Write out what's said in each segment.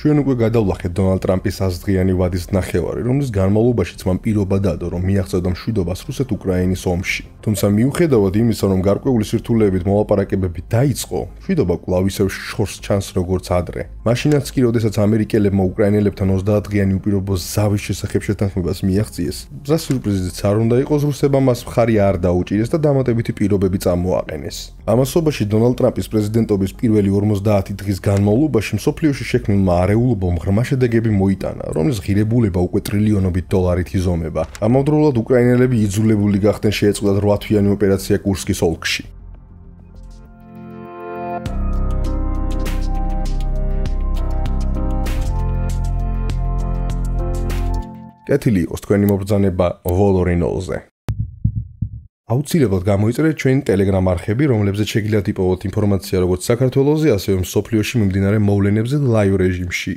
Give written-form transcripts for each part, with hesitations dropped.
ჩვენ უკვე გადავლახეთ დონალდ ტრამპის 100 დღიანი ვადის ნახევარი, რომლის განმავლობაშიც მან პირობა დადო, რომ მიაღწევდა მშვიდობას რუსეთ-უკრაინის ომში. თუმცა მიუხედავად იმისა, რომ გარკვეული სირთულეებით მოლაპარაკებები დაიწყო, მშვიდობა კვლავ ისევ შორს ჩანს როგორც ადრე. მაშინაც კი, როდესაც ამერიკელებმა უკრაინელებთან 30 დღიანი უპირობო ზავის შესახებ შეთანხმებას მიაღწიეს, მზა სიურპრიზიც არ უნდა იყოს რუსებმა მას მხარი არ დაუჭირეს და დამატებითი პირობები წამოაყენეს. ამასობაში დონალდ ტრამპის პრეზიდენტობის პირველი 50 დღის განმავლობაში მსოფლიოში შექმნილმა არეულობამ ღრმა შედეგები მოიტანა, რომლის ღირებულება უკვე ტრილიონობით დოლარით იზომება. ამავდროულად უკრაინელები იძულებული გახდნენ შეეწყდათ 8 თვიანი ოპერაცია კურსკის ოლქში. კეთილი იყოს თქვენი მობრძანება ვოლორინოლზე. აუცილებლად გამოიწერეთ ჩვენი Telegram არხები, რომლებზეც შეგიძლიათ იპოვოთ ინფორმაცია როგორც საქართველოზე, ასევე მსოფლიოში მიმდინარე მოვლენებზე ლაივ რეჟიმში.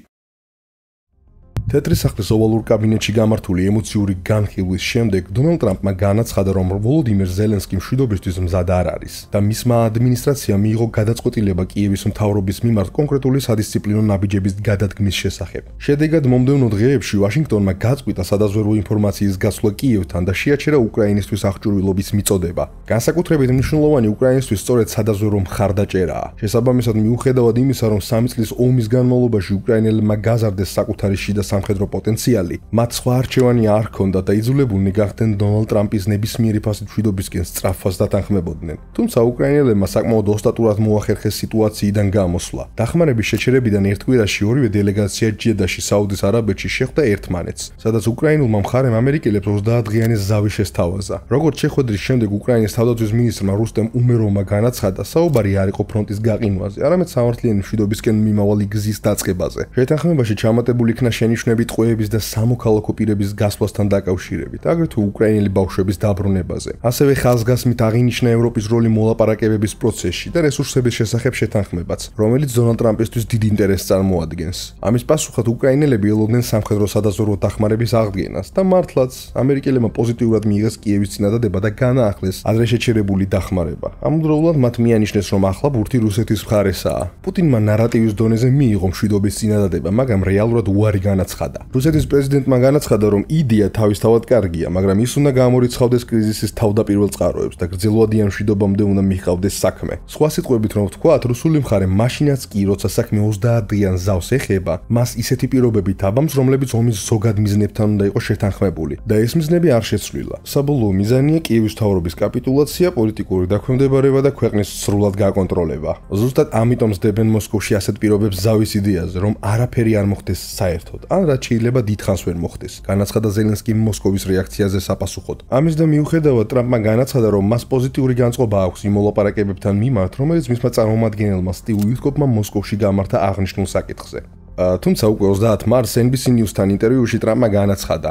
თეთრი სახლის ოვალურ კაბინეტში გამართული ემოციური განხილვის შემდეგ დონალდ ტრამპმა განაცხადა, რომ ვოლოდიმირ ზელენსკი მშვიდობისთვის მზად არ არის და მისმა ადმინისტრაციამ მიიღო გადაწყვეტილება კიევის მთავრობის მიმართ კონკრეტული სადისციპლინო ნაბიჯების გადადგმის შესახებ. შედეგად მომდევნო დღეებში ვაშინგტონმა გაწყვიტა სადაზვერვო ინფორმაციის გასვლა კიევთან და შეაჩერა უკრაინისთვის აღჭურვილობის მიწოდება. განსაკუთრებით მნიშვნელოვანი უკრაინისთვის სწორედ სადაზვერვო მხარდაჭერაა. შესაბამისად, მიუხედავად იმისა, რომ 3 წლის ომის განმავლობაში უკრაინელებმა გაზარდეს საკუთარი შიდა სამხედრო პოტენციალი, მათ სხვა არჩევანი არ ჰქონდათ და იძულებულნი გახდნენ დონალდ ტრამპის ნებისმიერი ფასით მშვიდობისკენ სწრაფას დათანხმებოდნენ. თუმცა უკრაინელებმა საკმაოდ ოსტატურად მოახერხეს სიტუაციიდან გამოსვლა. დახმარების შეჩერებიდან ერთ კვირაში ორივე დელეგაცია ჯედაში, საუდის არაბეთში შეხვდა ერთმანეთს, სადაც უკრაინულმა მხარემ ამერიკელებს 30 დღიანი ზავი შესთავაზა. როგორც შეხვედრის შემდეგ უკრაინის თავდაცვის მინისტრმა რუსტემ უმეროვმა განაცხადა, საუბარი არ იყო ფრონტის გაყინვაზე, არამედ სამართლიანი მშვიდობისკენ მიმავალი გზის დაწყებაზე. შეთანხმებაში ჩამატებული იქნა შენიშვნები ტყვეების და სამოქალაქო პირების გასვლასთან დაკავშირებით, აგრეთვე უკრაინელი ბავშვების დაბრუნებაზე. ასევე ხაზგასმით აღინიშნა ევროპის როლი მოლაპარაკებების პროცესში და რესურსების შესახებ შეთანხმებაც, რომელიც დონალდ ტრამპისთვის დიდ ინტერესს წარმოადგენს. ამის პასუხად უკრაინელები ელოდნენ სამხედრო სადაზვერვო დახმარების აღდგენას და მართლაც ამერიკელებმა პოზიტიურად მიიღეს კიევის წინადადება და განაახლეს ადრე შეჩერებული დახმარება. ამავდროულად მათ მიანიშნეს, რომ ახლა ბურთი რუსეთის მხარესაა. პუტინმა ნარატივის დონეზე მიიღო მშვიდობის წინადადება, მაგრამ რეალურად უარი განაცხადა. რუსეთის პრეზიდენტმა განაცხადა, რომ იდეა თავისთავად კარგია, მაგრამ ის უნდა გამორიცხავდეს კრიზისის თავდაპირველ წყაროებს და გრძელვადიან მშვიდობამდე უნდა მიჰყავდეს საქმე. სხვა სიტყვებით რომ ვთქვათ, რუსული მხარე მაშინაც კი, როცა საქმე 30 დღიან ზავს ეხება, მას ისეთი პირობებით აბამს, რომლებიც ომის ზოგად მიზნებთან უნდა იყოს შეთანხმებული და ეს მიზნები არ შეცვლილა. საბოლოო მიზანია კიევის მთავრობის კაპიტულაცია, პოლიტიკური დაქვემდებარება და ქვეყნის სრულად გაკონტროლება. ზუსტად ამიტომ სდებენ მოსკოვში ასეთ პირობებს ზავის იდეაზე, რომ არაფერი არ მოხდეს საერთოდ. ან რაც შეიძლება დიდხანს ვერ მოხდეს. განაცხადა ზელენსკიმ მოსკოვის რეაქციაზე საპასუხოდ. ამის და მიუხედავად ტრამპმა განაცხადა, რომ მას პოზიტიური განწყობა აქვს იმ მოლაპარაკებებთან მიმართ, რომელიც მისმა წარმომადგენელმა სტივ უიტკოფმა მოსკოვში გამართა აღნიშნულ საკითხზე. თუმცა უკვე 30 მარტს NBC News-თან ინტერვიუში ტრამპმა განაცხადა: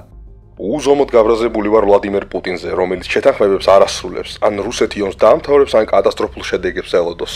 უზომოდ გაბრაზებული ვარ ვლადიმერ პუტინზე, რომელიც შეთანხმებებს არ ასრულებს, ან რუსეთი ომს დაამთავრებს, ან კატასტროფულ შედეგებს ელოდოს.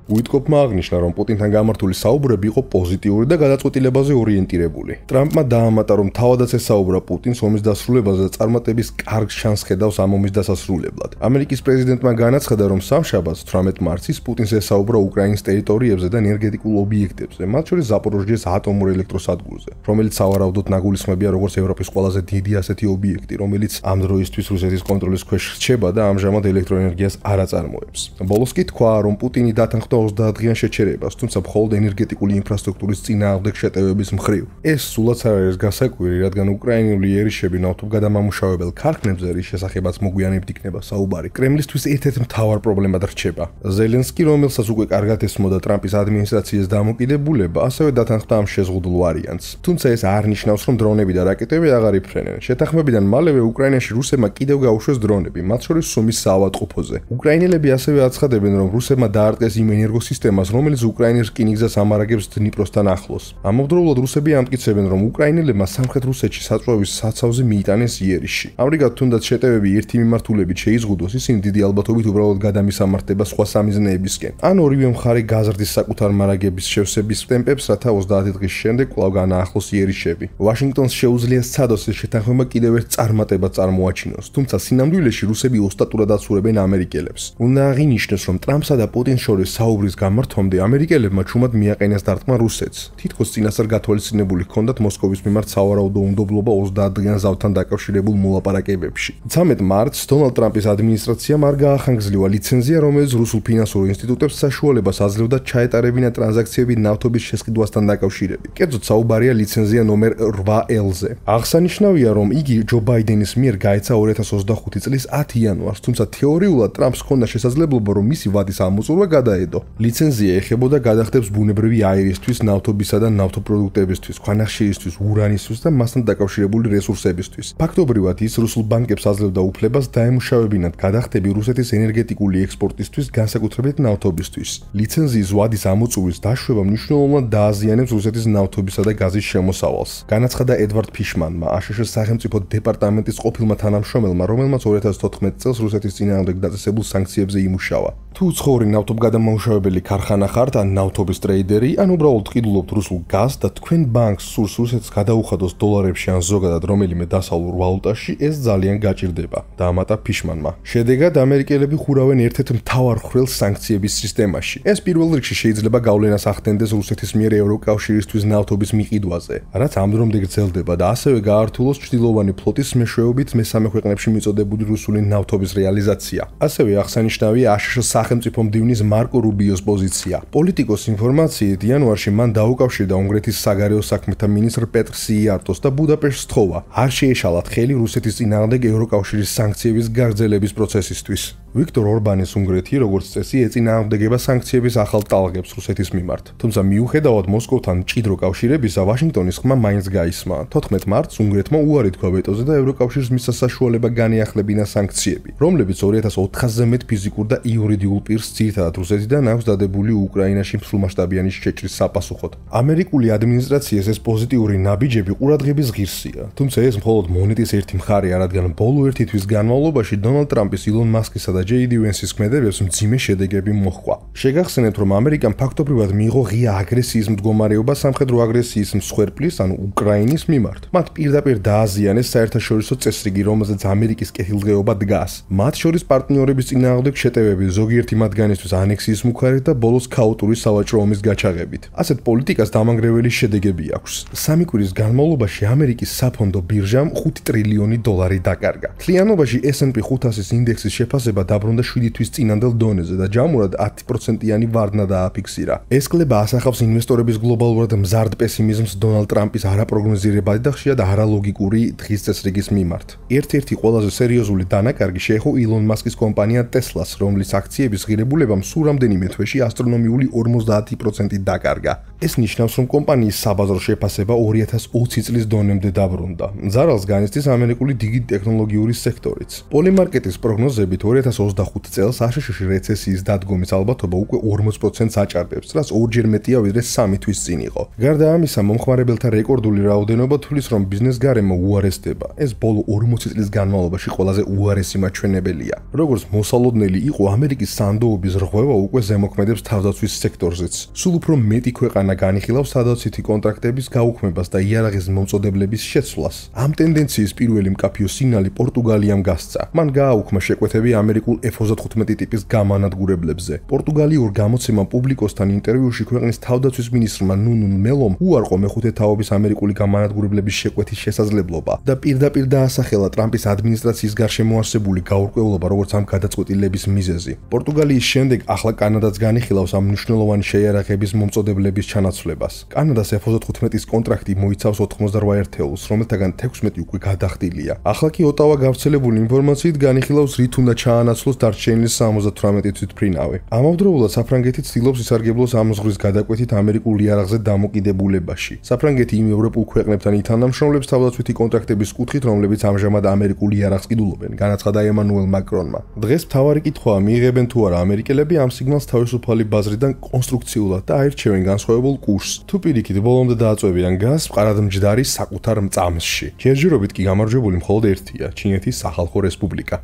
უიტკოფმა აღნიშნა, რომ პუტინთან გამართული საუბრები იყო პოზიტიური და გადაწყვეტილებაზე ორიენტირებული. ტრამპმა დაამატა, რომ თავადაც ესაუბრა პუტინს ომის დასრულებაზე და წარმატების კარგ შანსს ხედავს ამ ომის დასასრულებლად. ამერიკის პრეზიდენტმა განაცხადა, რომ სამშაბათს 18 მარტს პუტინს ესაუბრა უკრაინის ტერიტორიებზე და ენერგეტიკულ ობიექტებზე, მათ შორის ზაპოროჟიეს ატომურ ელექტროსადგურზე, რომელიც სავარაუდოდ ნაგულისხმებია როგორც ევროპის ყველაზე დიდი ასეთი ობიექტი, რომელიც ამ დროისთვის რუსეთის კონტროლის ქვეშ რჩება და ამჟამად ელექტროენერგიას არ აწარმოებს. ბოლოს კი თქვა, რომ პუტინი დათანხმდა 30 დღიან შეჩერებას, თუმცა მხოლოდ ენერგეტიკული ინფრასტრუქტურის წინააღმდეგ შეტევების მხრივ. ეს სულაც არ არის გასაკვირი, რადგან უკრაინული ერიშები ნავთობგადამამუშავებელ ქარხნებზე, რის შესახებაც მოგვიანებით იქნება საუბარი, კრემლისთვის ერთ-ერთ მთავარ პრობლემად რჩება. ზელენსკი, რომელსაც უკვე კარგად ესმოდა ტრამპის ადმინისტრაციის დამოკიდებულება, ასევე დათანხმდა ამ შეზღუდულ ვარიანტს. თუმცა ეს არ ნიშნავს, რომ დრონები და რაკეტები აღარ იფრენენ. შეთანხმებიდან მალევე უკრაინაში რუსებმა კიდევ გაუშვეს დრონები, მათ შორის სუმის საავადმყოფოზე. უკრაინელები ასევე აცხადებენ, რომ რუსებმა დაარტყეს იმ ენერგოსისტემას, რომელიც უკრაინის რკინიგზას ამარაგებს დნიპროსთან ახლოს. ამავდროულად რუსები ამტკიცებენ, რომ უკრაინელებმა სამხრეთ რუსეთში საწვევის საცავზე მიიტანეს იერიში. ამრიგად, თუნდაც შეტევები ერთი მიმართულებით შეიზღუდოს, ისინი დიდი ალბათობით უბრალოდ გადამისამართება სხვა სამიზნეებისკენ. ან ორივე მხარე გაზრდის საკუთარ მარაგების შევსების ტემპებს, რათა 30 დღის შემდეგ კვლავ განაახლოს იერიშები. ვაშინგტონს შეუძლია სცადოს ეს შეთანხმება კიდევ ერთ წარმატებად წარმოაჩინოს, თუმცა სინამდვილეში რუსები ოსტატურად აცურებენ ამერიკელებს. უნდა აღინიშნოს, რომ ტრამპსა და პუტინს შორის ოქტომბრის გამართვამდე ამერიკელებმა ჩუმად მიაყენეს დარტყმა რუსეთს. თითქოს წინასწარ გათვალისწინებული ჰქონდათ მოსკოვის მიმართ სავარაუდო უნდობლობა 30 დღიან ზავთან დაკავშირებულ მოლაპარაკებებში. 13 მარტს დონალდ ტრამპის ადმინისტრაციამ არ გაახანგრძლივა ლიცენზია, რომელიც რუსულ ფინანსურ ინსტიტუტებს საშუალებას აძლევდა ჩაეტარებინა ტრანზაქციები ნავთობის შესყიდვასთან დაკავშირებით. კერძოდ საუბარია ლიცენზია ნომერ 8L-ზე. აღსანიშნავია, რომ იგი ჯო ბაიდენის მიერ გაეცა 2025 წლის 10 იანვარს, თუმცა თეორიულად ტრამპს ჰქონდა შესაძლებლობა, რომ მისი ვადის ამოწურვა გადაედო. ლიცენზია ეხებოდა გადახდებს ბუნებრივი აირისთვის, ნავთობისა და ნავთობპროდუქტებისთვის, ქვანახშირისთვის, ურანისთვის და მასთან დაკავშირებული რესურსებისთვის. ფაქტობრივად ის რუსულ ბანკებს აძლევდა უფლებას დაემუშავებინათ გადახდები რუსეთის ენერგეტიკული ექსპორტისთვის, განსაკუთრებით ნავთობისთვის. ლიცენზიის ვადის ამოწურვის დაშვება მნიშვნელოვნად დააზიანებს რუსეთის ნავთობისა და გაზის შემოსავალს. განაცხადა ედვარდ ფიშმანმა, აშშ-ის სახელმწიფო დეპარტამენტის ყოფილმა თანამშრომელმა, რომელმაც 2014 წელს რუსეთის წინააღმდეგ დაწესებულ სანქციებზე იმუშავა. თუ უცხოური ნავთობგადამამუშავებელი ქარხანა ხართ, ან ნავთობის ტრეიდერი, ან უბრალოდ ყიდულობთ რუსულ გაზს და თქვენ ბანკს სურს რუსეთს გადაუხადოს დოლარებში ან ზოგადად რომელიმე დასავლურ ვალუტაში, ეს ძალიან გაჭირდება, დაამატა ფიშმანმა. შედეგად ამერიკელები ხურავენ ერთ-ერთ მთავარ ხვრელს სანქციების სისტემაში. ეს პირველ რიგში შეიძლება გავლენას ახდენდეს რუსეთის მიერ ევროკავშირისთვის ნავთობის მიყიდვაზე, რაც ამდრომდე გრძელდება და ასევე გაართულოს ჩრდილოვანი ფლოტის მეშვეობით მესამე ქვეყნებში მიწოდებული რუსული ნავთობის რეალიზაცია. ასევე აღსანიშნავია აშშ-ის სახელმწიფო მდივნის მარკო რუბიოს პოზიცია. პოლიტიკოს ინფორმაციით, იანვარში მან დაუკავშირდა უნგრეთის საგარეო საქმეთა მინისტრ პეტრ სიიარტოს და ბუდაპეშტს თხოვა, არ შეეშალათ ხელი რუსეთის წინააღმდეგ ევროკავშირის სანქციების გაგრძელების პროცესისთვის. ვიქტორ ორბანის უნგრეთი, როგორც წესი, ეწინააღმდეგება სანქციების ახალ ტალღებს რუსეთის მიმართ. თუმცა მიუხედავად მოსკოვთან მჭიდრო კავშირებისა, ვაშინგტონის ხმა მაინც გაისმა. 14 მარტს უნგრეთმა უარი თქვა ვეტოზე და ევროკავშირს მისცა საშუალება განიახლებინა სანქციები, რომლებიც 2400-ზე მეტ ფიზიკურ და იურიდიულ პირს ძირითადად რუსეთიდან აქვს დადებული უკრაინაში მსხვილმასშტაბიანი შეჭრის საპასუხოდ. ამერიკული ადმინისტრაციას ეს პოზიტიური ნაბიჯები ყურადღების ღირსია, თუმცა ეს მხოლოდ მონეტის ერთი მხარეა, რადგან ბოლო ერთი თვის განმავლობაში დონალდ ტრამპის, ილონ მასკისა და ჯეი დი ვენსის ქმედებებს მძიმე შედეგები მოჰყვა. შეგახსენებთ, რომ ამერიკამ ფაქტობრივად მიიღო ღია აგრესიის მდგომარეობა სამხედრო აგრესიის მსხვერპლის, ანუ უკრაინის მიმართ. მათ პირდაპირ დააზიანეს საერთაშორისო წესრიგი, რომელზეც ამერიკის კეთილდღეობა დგას. მათ შორის პარტნიორების წინააღმდეგ შეტევები, ზოგიერთი მათგანისთვის ანექსიის მუხარით და ბოლოს ქაოტური სავაჭრო ომის გაჩაღებით. ასეთ პოლიტიკას დამანგრეველი შედეგები აქვს. სამი კვირის განმავლობაში ამერიკის საფონდო ბირჟამ 5 ტრილიონი დოლარი დაკარგა. მთლიანობაში S&P 500-ის ინდექსის შეფასება დაბრუნდა 7 თვის წინანდელ დონეზე და ჯამურად 10%-იანი ვარდნა დააფიქსირა. ეს კლება ასახავს ინვესტორების გლობალურად მზარდ პესიმიზმს დონალდ ტრამპის არაპროგნოზირებადი და ხშირად არალოგიკური დღის წესრიგის მიმართ. ერთ-ერთი ყველაზე სერიოზული დანაკარგი შეეხო ილონ მასკის კომპანია ტესლას, რომლის აქციების ღირებულებამ სულ რამდენიმე თვეში ასტრონომიული 50% დაკარგა. ეს ნიშნავს, რომ კომპანიის საბაზრო შეფასება 2020 წლის დონემდე დაბრუნდა. ზარალს განიცდის ამერიკული დიდი ტექნოლოგიური სექტორიც. პოლიმარკეტის პროგნოზებით 2025 წელს აშშ-ში რეცესიის დადგომის ალბათობა უკვე 40%-ს აჭარბებს, რაც ორჯერ მეტია ვიდრე 3 თვის წინ იყო. გარდა ამისა, მომხმარებელთა რეკორდული რაოდენობა თვლის, რომ ბიზნეს გარემო უარესდება. ეს ბოლო 40 წლის განმავლობაში ყველაზე უარესი მაჩვენებელია. როგორც მოსალოდნელი იყო, ამერიკის სანდოობის რღვევა უკვე ზემოქმედებს თავდაცვის სექტორზეც. სულ უფრო მეტი ქვეყანა განიხილავს სადაცვითი კონტრაქტების გაუქმებას და იარაღის მომწოდებლების შეცვლას. ამ ტენდენციის პირველი მკაფიო სიგნალი პორტუგალიამ გასცა. მან გააუქმა შეკვეთები ამერიკულ F-35 ტიპის გამანადგურებლებზე. პორტუგალიურ გამოცემამ პუბლიკოსთან ინტერვიუში ქვეყნის თავდაცვის მინისტრმა ნუნუ მელომ უარყო მეხუთე თაობის ამერიკული გამანადგურებლების შეკვეთის შესაძლებლობა და პირდაპირ დაასახელა ტრამპის ადმინისტრაციის გარშემო არსებული გაურკვევლობა, როგორც ამ გადაწყვეტილების მიზეზი. პორტუგალიის შემდეგ ახლა კანადაც განიხილავს ამ მნიშვნელოვანი შეიარაღების მომწოდებლების ჩანაცვლებას. კანადას F-35-ის კონტრაქტი მოიცავს 88 ერთეულს, რომელთაგან 16 უკვე გადახდილია. ახლა კი ოტავა გავრცელებული ინფორმაციით განიხილავს, რით უნდა ჩაანაცვლოს დარჩენილი 78 თვითმფრინავი. ამავდროულად საფრანგეთი ცდილობს ისარგებლოს ამ ზღვის გადაკვეთით ამერიკულ იარაღზე დამოკიდებულებაში. საფრანგეთი იმ ევროპულ ქვეყნებთან ითანამშრომლებს თავდაცვითი კონტრაქტების კუთხით, რომლებიც ამჟამად ამერიკულ იარაღს ყიდულობენ, განაცხადა ემანუელ მაკრონმა. დღეს მთავარი კითხვაა, მიიღებენ თუ არა ამერიკელები ამ სიგნალს თავისუფალი ბაზრიდან კონსტრუქციულად და აირჩევენ განსხვავებულ კურსს. თუ პირიქით ბოლომდე დააწვევიან გაზს მყარადმჯდარი საკუთარ მწამსში. ჯერჯერობით კი გამარჯვებული მხოლოდ ერთია, ჩინეთის სახალხო რესპუბლიკა.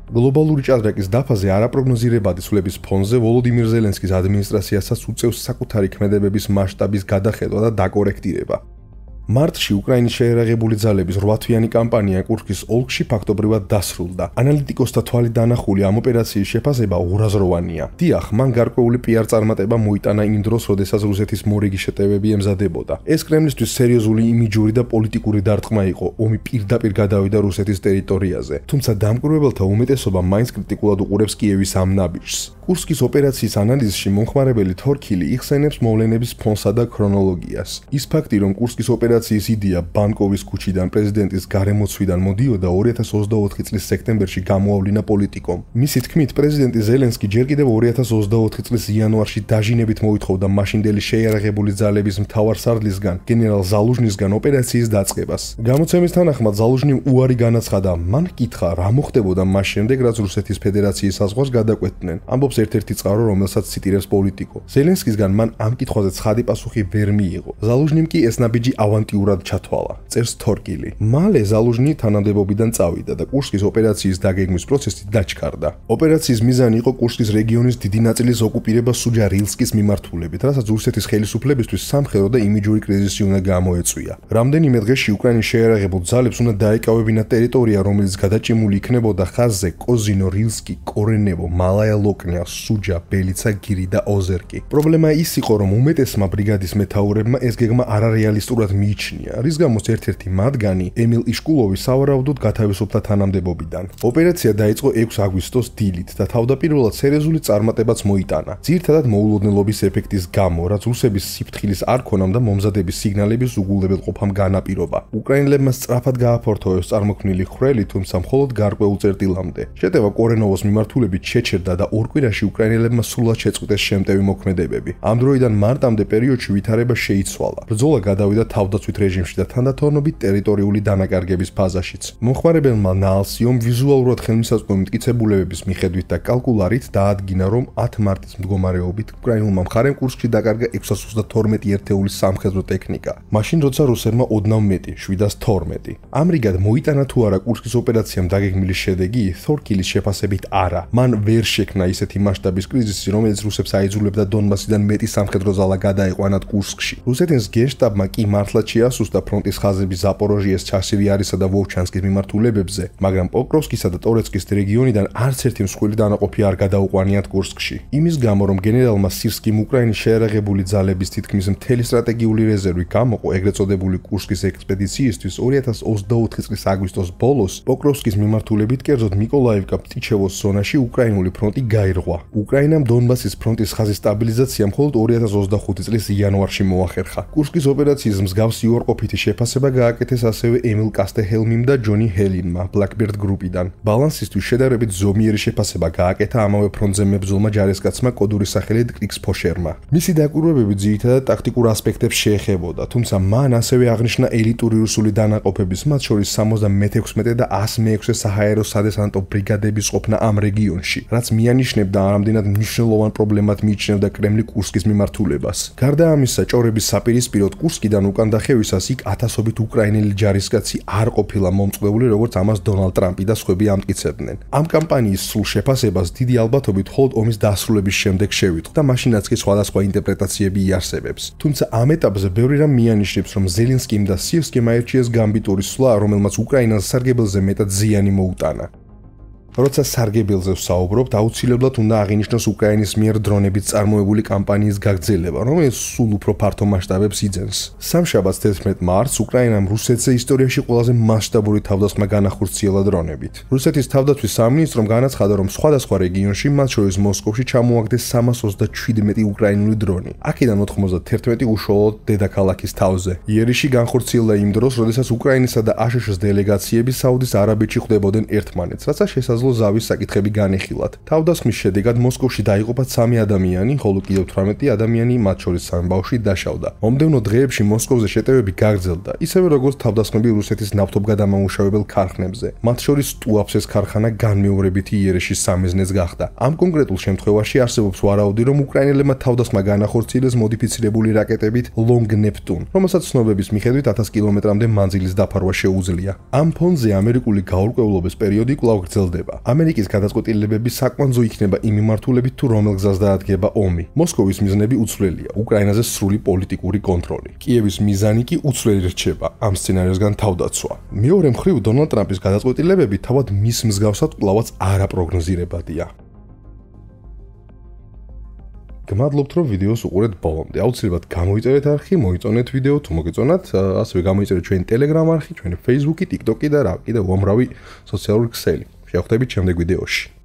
გლობალური ჭადრაკის დაფაზე არაპროგნოზირებადი ცვლების ფონზე ვოლოდიმირ ზელენსკის ადმინისტრაციასაც უწევს საკუთარი ქმედებების მასშტაბის გადახედვა და დაკორექტირება. მარტში უკრაინის შეერაღებული ძალების 8-თვიანი კამპანია კურსკის ოლქში ფაქტობრივად დასრულდა. ანალიტიკოსთა თვალით დანახული ამ ოპერაციის შეფასება უღრაზროვანია. დიახ, მან გარკვეული PR წარმატება მოიტანა იმ დროს, როდესაც რუსეთის მორიგი შეტევები ემზადებოდა. ეს კრემლისთვის სერიოზული იმიჯური და პოლიტიკური დარტყმა იყო. ომი პირდაპირ გადავიდა რუსეთის ტერიტორიაზე. თუმცა დამკვირვებელთა უმეტესობა მაინც კრიტიკულად უყურებს კიევის ამ ნაბიჯს. კურსკის ოპერაციის ანალიზში მომხმარებელი თორქილი იხსენებს მოვლენების ფონსა და ქრონოლოგიას. ის ფაქტი, რომ კურსკის ოპერაციის იდეა ბანკოვის ქუჩიდან პრეზიდენტის გარემოცვიდან მოდიოდა 2024 წლის სექტემბერში გამოავლინა პოლიტიკომ. მისი თქმით, პრეზიდენტი ზელენსკი ჯერ კიდევ 2024 წლის იანვარში დაჟინებით მოითხოვდა მაშინდელი შეიარაღებული ძალების მთავარ სარდლისგან, გენერალ ზალუჟნისგან ოპერაციის დაწყებას. გამოცემის თანახმად ზალუჟნიმ უარი განაცხადა, მან ჰკითხა, რა მოხდებოდა მას შემდეგ, რაც რუსეთის ფედერაციის საზღვარს გადაკვეთდნენ. ამბობს ერთ-ერთი წყარო, რომელსაც ციტირებს პოლიტიკო. ზელენსკისგან მან ამ კითხვაზე ცხადი პასუხი ვერ მიიღო. ზალუჟნიმ კი ეს ნაბიჯი ავანტიურად ჩათვალა. წერს თორკილი. მალე ზალუჟნი თანამდებობიდან წავიდა და კურსკის ოპერაციის დაგეგმვის პროცესი დაჩქარდა. ოპერაციის მიზანი იყო კურსკის რეგიონის დიდი ნაწილის ოკუპირება სუჯა რილსკის მიმართულებით, რასაც რუსეთის ხელისუფლებისთვის სამხედრო და იმიჯური კრიზისი უნდა გამოეწვია. რამდენიმე დღეში უკრაინის შეიარაღებულ ძალებს უნდა დაეკავებინა ტერიტორია, რომელიც გადაჭიმული იქნებოდა ხაზზე კოზინო, რილსკი, კორენევო, მალაია ლოკნია, სუჯა, ბელიცა, გირი და ოზერკი. პრობლემა ის იყო, რომ უმეტესმა ბრიგადის მეთაურებმა ეს გეგმა არარეალისტურად მიიჩნია, რის გამოც ერთ-ერთი მათგანი, ემილ იშკულოვი, სავარაუდოდ გათავისუფლდა თანამდებობიდან. ოპერაცია დაიწყო 6 აგვისტოს დილით და თავდაპირველად სერიოზული წარმატებაც მოიტანა. ძირითადად მოულოდნელობის ეფექტის გამო, რაც რუსების სიფრთხილის არ ქონამ და მომზადების სიგნალების უგულებელყოფამ განაპირობა. უკრაინელებმა სწრაფად გააფორთოვეს წარმოქმნილი ხრელი, თუმცა მხოლოდ გარკვეულ წერტილამდე. შეტევა კორენოვოს მიმართულებით შეჩერდა და ორ კვირაში უკრაინელებმა სრულად შეწყვიტეს შემტევი მოქმედებები. ამ დროიდან მარტამდე პერიოდში ვითარება შეიცვალა. ბრძოლა გადავიდა თავდაცვით რეჟიმში და თანდათანობით ტერიტორიული დანაკარგების ფაზაშიც. მომხმარებელმა ნაალსიომ ვიზუალურად ხელმისაწვდომი მტკიცებულებების მიხედვით და კალკულარით დაადგინა, რომ 10 მარტის მდგომარეობით უკრაინულმა მხარემ კურსკში დაკარგა 632 ერთეულის სამხედრო ტექნიკა. მაშინ როცა რუსებმა ოდნავ მეტი, 712. ამრიგად მოიტანა თუ არა კურსკის ოპერაციამ დაგეგმილი შედეგი, თორკილის შეფასებით არა. მან ვერ შექმნა ისეთი მასშტაბის კრიზისი, რომელიც რუსებს აიძულებდა დონბასიდან მეტი სამხედრო ძალა გადაეყვანათ კურსკში. რუსეთის გენშტაბმა კი მართლაც შეასუსტა ფრონტის ხაზები ზაპოროჟიეს, ჩასივიარისა და ვოვჩანსკის მიმართულებებზე, მაგრამ პოკროვსკისა და ტორეცკის რეგიონიდან არც ერთი მსხვილი დანაყოფი არ გადაუყვანიათ კურსკში. იმის გამო, რომ გენერალმა სირსკიმ უკრაინის შეიარაღებული ძალების თითქმის მთელი სტრატეგიული რეზერვი გამოყო ეგრეთ წოდებული კურსკის ექსპედიციისთვის 2024 წლის აგვისტოს ბოლოს, პოკროვსკის მიმართულებით კერძოდ მიკოლაივკა პტიჩევოს ზონაში უკრაინული ფრონტი გაირღვა. უკრაინამ დონბასის ფრონტის ხაზის სტაბილიზაცია მხოლოდ 2025 წლის იანვარში მოახერხა. კურსკის ოპერაციის მსგავსი უარყოფითი შეფასება გააკეთეს ასევე ემილ კასტეჰელმიმ და ჯონი ჰელინმა ბლაკბერდ გრუპიდან. ბალანსისთვის შედარებით ზომიერი შეფასება გააკეთა ამავე ფრონტზე მებრძოლმა ჯარისკაცმა კოდური სახელით კრიქს ფოშერმა. მისი დაკვირვებები ძირითადად ტაქტიკურ ასპექტებს შეეხებოდა, თუმცა მან ასევე აღნიშნა ელიტური რუსული დანაყოფების, მათ შორის 76 და 106 საჰაერო სადესანტო ბრიგადების ყოფნა ამ რეგიონში, რაც მიანიშნებდა ამდენად მნიშვნელოვან პრობლემად მიიჩნევდა კრემლი კურსკის მიმართულებას. გარდა ამისა, ჭორების საპირისპიროდ კურსკიდან უკან დახევისას იქ ათასობით უკრაინელი ჯარისკაცი არ ყოფილა მომწყდებული, როგორც ამას დონალდ ტრამპი და სხვები ამტკიცებდნენ. ამ კამპანიის სრულ შეფასებას დიდი ალბათობით მხოლოდ ომის დასრულების შემდეგ შევიტყო და მაშინაც კი სხვადასხვა ინტერპრეტაციები იარსებებს. თუმცა ამ ეტაპზე ბევრი რამ მიანიშნებს, რომ ზელენსკიმ და სირსკიმ აირჩიეს გამბიტური სვლა, რომელმაც უკრაინას სარგებელზე მეტად ზიანი მოუტანა. როცა სარგებელზე ვსაუბრობთ, აუცილებლად უნდა აღინიშნოს უკრაინის მიერ დრონებით წარმოებული კამპანიის გაგრძელება, რომელიც სულ უფრო ფართო მასშტაბებს იძენს. სამშაბათს 11 მარტს უკრაინამ რუსეთზე ისტორიაში ყველაზე მასშტაბური თავდასხმა განახორციელა დრონებით. რუსეთის თავდაცვის სამინისტრომ განაცხადა, რომ სხვადასხვა რეგიონში, მათ შორის მოსკოვში, ჩამოაგდეს 327 უკრაინული დრონი. აქედან 91 უშუალოდ დედაქალაქის თავზე. იერიში განხორციელდა იმ დროს, როდესაც უკრაინისა და აშშ-ის დელეგაციები საუდის არაბეთში ხვდებოდნენ ერთმანეთს, რასაც შესაძლოა ზავის საკითხები განეხილათ. თავდასხმის შედეგად მოსკოვში დაიღუპა 3 ადამიანი, ხოლო კიდევ 18 ადამიანი, მათ შორის 3 ბავშვი დაშავდა. მომდევნო დღეებში მოსკოვზე შეტევები გაგრძელდა, ისევე როგორც თავდასხმები რუსეთის ნავთობგადამამუშავებელ ქარხნებზე. მათ შორის ტუაფსეს ქარხანა განმეორებითი იერიშის სამიზნეც გახდა. ამ კონკრეტულ შემთხვევაში არსებობს ვარაუდი, რომ უკრაინელებმა თავდასხმა განახორციელეს მოდიფიცირებული რაკეტებით Long Neptune, რომელსაც ცნობების მიხედვით 1000 კილომეტრამდე მანძილის დაფარვა შეუძლია. ამ ფონზე ამერიკული გაურკვევლობის პერიოდი კვლავ გრძელდება. ამერიკის გადაწყვეტილებები საკვანძო იქნება იმ მიმართულებით, თუ რომელ გზას დაადგება ომი. მოსკოვის მიზნები უცვლელია: უკრაინაზე სრული პოლიტიკური კონტროლი. კიევის მიზანი კი უცვლელი რჩება: ამ სცენარიოსგან თავდაცვა. მეორე მხრივ, დონალდ ტრამპის გადაწყვეტილებები თავად მის მსგავსად კვლავაც არაპროგნოზირებადია. გმადლობთ, რომ ვიდეოს უყურეთ ბოლომდე. აუცილებლად გამოიწერეთ არხი, მოიწონეთ ვიდეო თუ მოგეწონათ, ასევე გამოიწერეთ ჩვენი Telegram არხი, ჩვენი Facebook-ი, TikTok-ი და რა კიდევ უამრავი სოციალური ქსელი. შევხვდებით შემდეგ ვიდეოში.